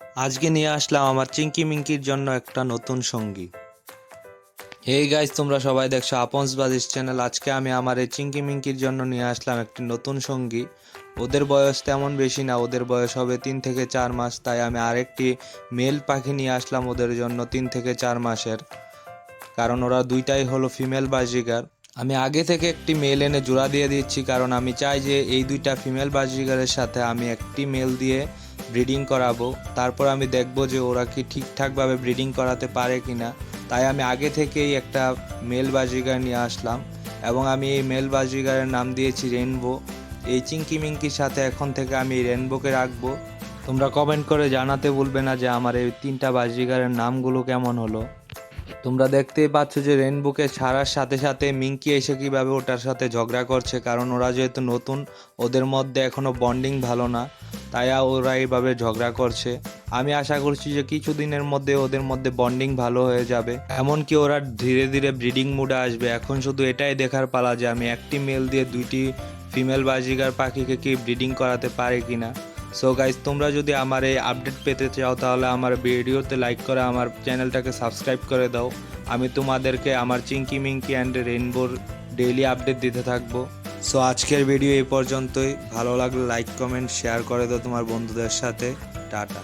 আজকে নিয়ে আসলাম আমার চিঙ্কি মিঙ্কির জন্য একটা নতুন সঙ্গী। এই গাইস, তোমরা সবাই দেখছো আপনস বাজিস চ্যানেল। আজকে আমি আমার এই চিঙ্কি মিঙ্কির জন্য নিয়ে আসলাম একটি নতুন সঙ্গী। ওদের বয়স তেমন বেশি না, ওদের বয়স হবে 3 থেকে 4 মাস। তাই আমি আরেকটি মেল পাখি নিয়ে আসলাম ওদের জন্য 3 থেকে 4 মাসের, কারণ ওরা দুইটাই হলো ফিমেল বাজিগার। আমি আগে থেকে একটি মেল এনে জোড়া দিয়ে দিচ্ছি, কারণ আমি চাই যে এই দুইটা ফিমেল বাজিগারের সাথে আমি একটি মেল দিয়ে ব্রিডিং করাবো। তারপর আমি দেখব যে ওরা কি ঠিকঠাকভাবে ব্রিডিং করাতে পারে কিনা। তাই আমি আগে থেকেই একটা মেল বাজিগার নিয়ে আসলাম এবং আমি এই মেল বাজিগারের নাম দিয়েছি রেনবো। এই চিঙ্কি মিঙ্কির সাথে এখন থেকে আমি রেনবোকে রাখবো। তোমরা কমেন্ট করে জানাতে ভুলবে না যে আমার এই 3টা বাজিগারের নামগুলো কেমন হলো। তোমরা দেখতেই পাচ্ছ যে রেনবোকে ছাড়ার সাথে সাথে মিঙ্কি এসে কিভাবে ওটার সাথে ঝগড়া করছে, কারণ ওরা যেহেতু নতুন, ওদের মধ্যে এখনো বন্ডিং ভালো না, তাই ওরা এইভাবে ঝগড়া করছে। আমি আশা করছি যে কিছুদিনের মধ্যে ওদের মধ্যে বন্ডিং ভালো হয়ে যাবে, এমনকি ওরা ধীরে ধীরে ব্রিডিং মুডে আসবে। এখন শুধু এটাই দেখার পালা যে আমি একটি মেল দিয়ে দুইটি ফিমেল বাজিগার পাখিকে কি ব্রিডিং করাতে পারি কিনা। সো গাইজ, তোমরা যদি আমার এই আপডেট পেতে চাও তাহলে আমার ভিডিওতে লাইক করে আমার চ্যানেলটাকে সাবস্ক্রাইব করে দাও। আমি তোমাদেরকে আমার চিঙ্কি মিঙ্কি অ্যান্ড রেইনবোর ডেইলি আপডেট দিতে থাকবো। সো আজকের ভিডিও এই পর্যন্তই। ভালো লাগলে লাইক কমেন্ট শেয়ার করে দাও তোমার বন্ধুদের সাথে। টাটা।